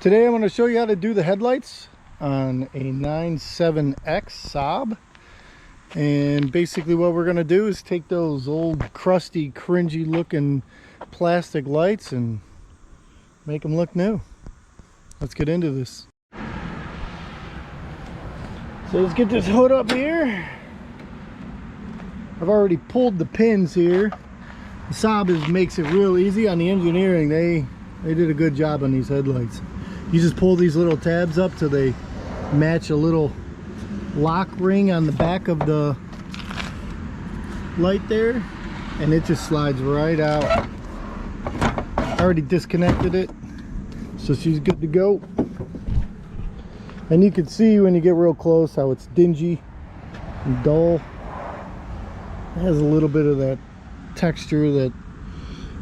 Today I'm going to show you how to do the headlights on a 97X Saab. And basically what we're going to do is take those old crusty cringy looking plastic lights and make them look new. Let's get into this. So let's get this hood up here. I've already pulled the pins here. The Saab makes it real easy on the engineering. They did a good job on these headlights. You just pull these little tabs up till they match a little lock ring on the back of the light there, and it just slides right out. I already disconnected it, so she's good to go. And you can see when you get real close how it's dingy and dull. It has a little bit of that texture that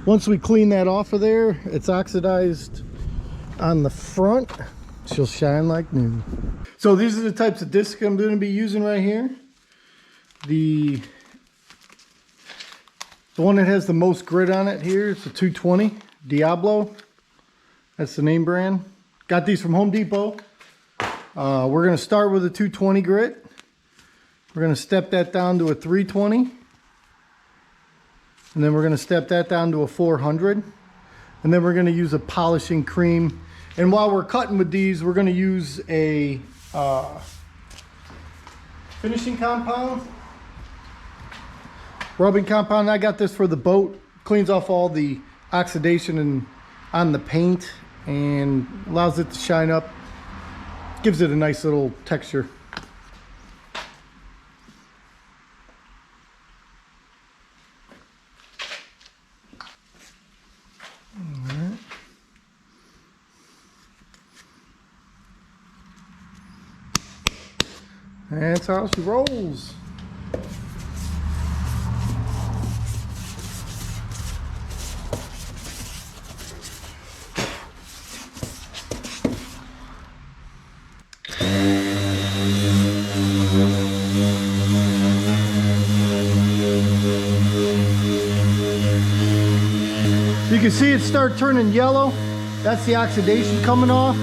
once we clean that off of there, it's oxidized on the front, she'll shine like new. So these are the types of discs I'm going to be using right here. The one that has the most grit on it here is the 220 D.I.Y. That's the name brand. Got these from Home Depot. We're going to start with a 220 grit. We're going to step that down to a 320. And then we're going to step that down to a 400. And then we're going to use a polishing cream. And while we're cutting with these, we're going to use a finishing compound, rubbing compound. I got this for the boat. Cleans off all the oxidation on the paint and allows it to shine up. Gives it a nice little texture. That's how she rolls. You can see it start turning yellow. That's the oxidation coming off.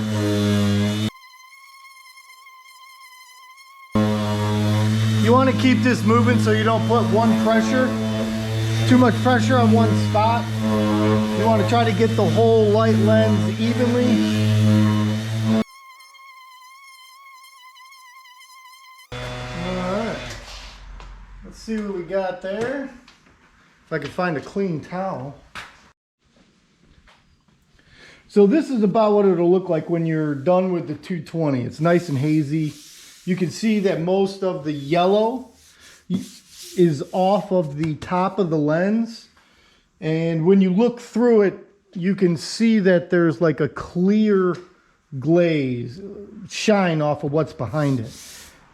You want to keep this moving so you don't put too much pressure on one spot. You want to try to get the whole light lens evenly. Alright, let's see what we got there. If I can find a clean towel. So this is about what it'll look like when you're done with the 220. It's nice and hazy. You can see that most of the yellow is off of the top of the lens. And when you look through it, you can see that there's like a clear glaze, shine off of what's behind it.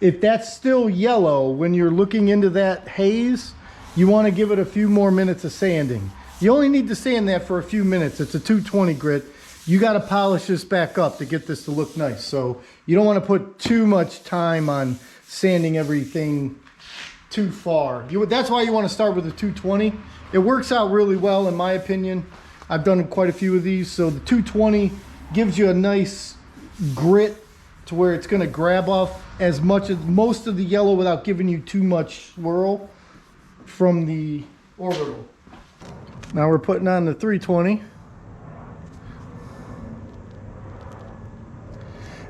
If that's still yellow, when you're looking into that haze, you want to give it a few more minutes of sanding. You only need to sand that for a few minutes. It's a 220 grit. You got to polish this back up to get this to look nice. So you don't want to put too much time on sanding everything too far. That's why you want to start with the 220. It works out really well in my opinion. I've done quite a few of these. So the 220 gives you a nice grit to where it's going to grab off as much as most of the yellow without giving you too much swirl from the orbital. Now we're putting on the 320.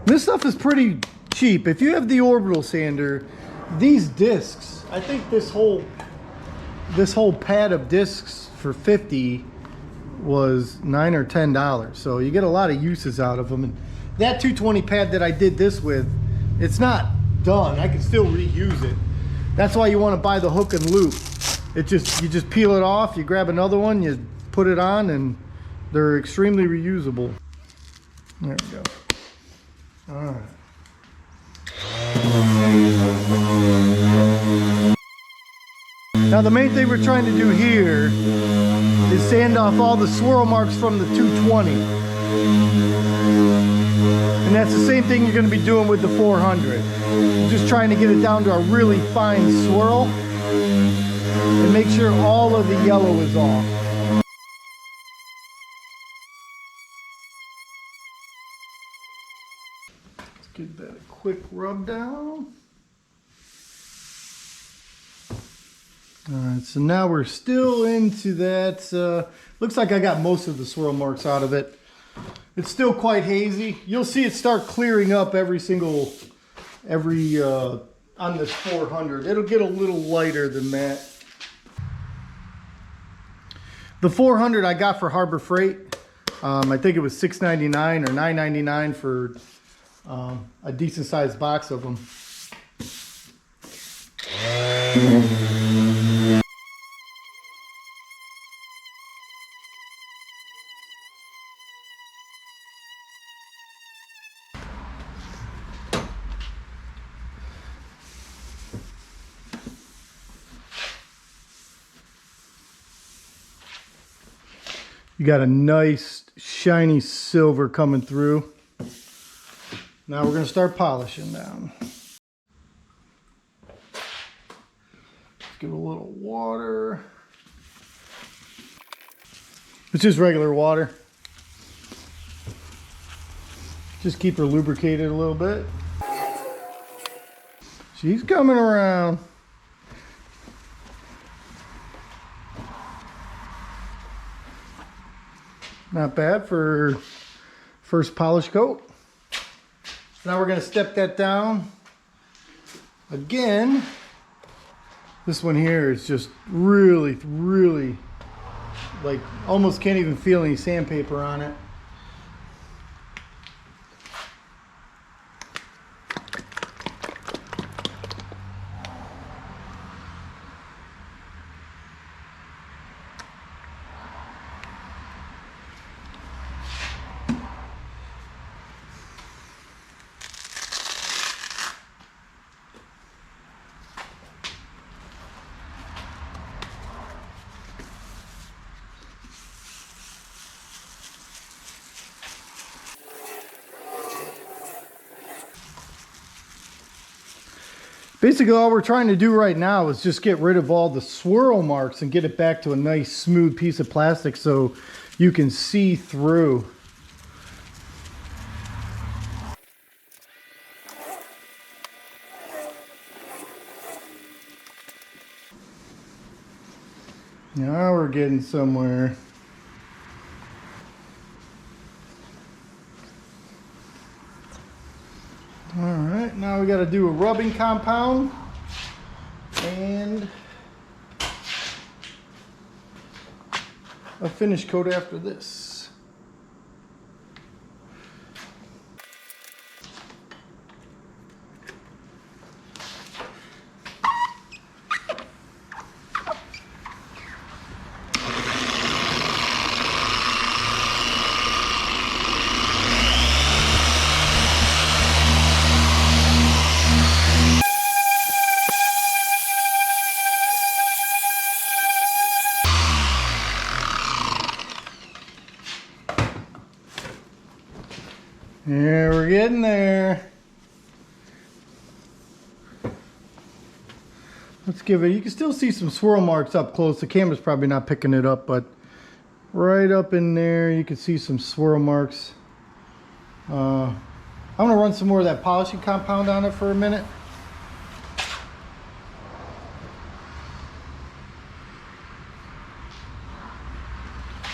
This stuff is pretty cheap. If you have the orbital sander, these discs, I think this whole pad of discs for $50 was $9 or $10. So you get a lot of uses out of them. And that 220 pad that I did this with, it's not done. I can still reuse it. That's why you want to buy the hook and loop. You just peel it off, you grab another one, you put it on, and they're extremely reusable. There we go. All right. Now the main thing we're trying to do here is sand off all the swirl marks from the 220. And that's the same thing you're going to be doing with the 400. You're just trying to get it down to a really fine swirl and make sure all of the yellow is off. Give that a quick rub down. All right, so now we're still into that. Looks like I got most of the swirl marks out of it. It's still quite hazy. You'll see it start clearing up on this 400. It'll get a little lighter than that. The 400 I got for Harbor Freight. I think it was $6.99 or $9.99 for a decent sized box of them. You got a nice shiny silver coming through. Now we're going to start polishing down. Give it a little water. It's just regular water. Just keep her lubricated a little bit. She's coming around. Not bad for first polish coat. Now we're going to step that down again. This one here is just really, really, like, almost can't even feel any sandpaper on it. Basically, all we're trying to do right now is just get rid of all the swirl marks and get it back to a nice smooth piece of plastic so you can see through. Now we're getting somewhere. All right, now we got to do a rubbing compound and a finish coat after this. Yeah, we're getting there. Let's give it, you can still see some swirl marks up close. The camera's probably not picking it up, but right up in there, you can see some swirl marks. I'm gonna run some more of that polishing compound on it for a minute.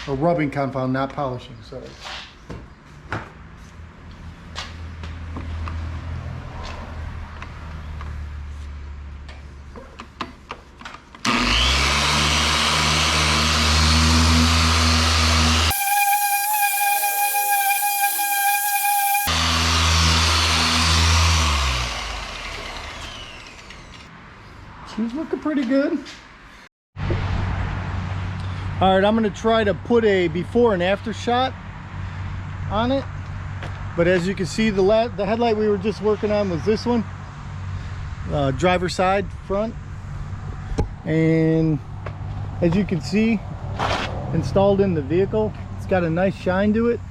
Or rubbing compound, not polishing, sorry. She's looking pretty good. All right, I'm gonna try to put a before and after shot on it. But as you can see, the headlight we were just working on was this one. Driver side front. And as you can see, installed in the vehicle, it's got a nice shine to it.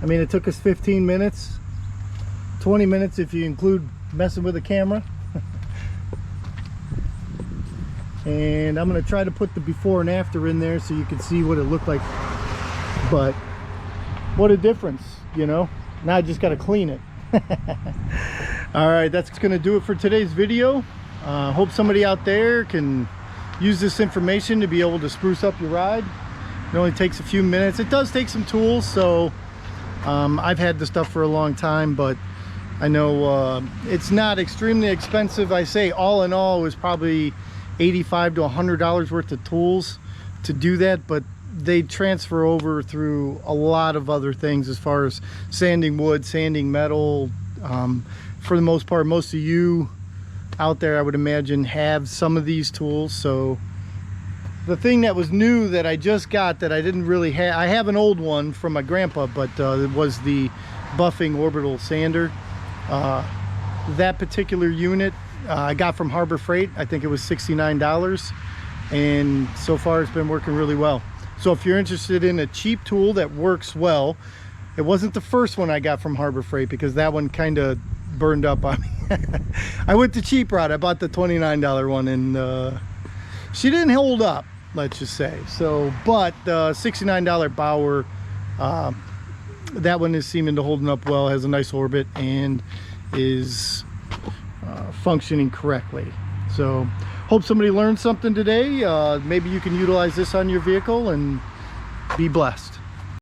I mean, it took us 15 minutes. 20 minutes if you include messing with the camera. And I'm going to try to put the before and after in there so you can see what it looked like. But what a difference, you know. Now I just got to clean it. All right, that's gonna do it for today's video. Hope somebody out there can use this information to be able to spruce up your ride. It only takes a few minutes. It does take some tools, so I've had this stuff for a long time, but I know it's not extremely expensive. I say all in all it was probably $85 to $100 worth of tools to do that, but they transfer over through a lot of other things as far as sanding wood, sanding metal. For the most part, most of you out there, I would imagine, have some of these tools. So the thing that was new that I just got that I didn't really have, I have an old one from my grandpa, but it was the buffing orbital sander. That particular unit I got from Harbor Freight. I think it was $69, and so far it's been working really well. So if you're interested in a cheap tool that works well, it wasn't the first one I got from Harbor Freight because that one kind of burned up on me. I went the cheap route. I bought the $29 one, and she didn't hold up, let's just say. So, but the $69 Bauer, that one is seeming to holding up well, has a nice orbit, and is functioning correctly. So hope somebody learned something today. Maybe you can utilize this on your vehicle and be blessed.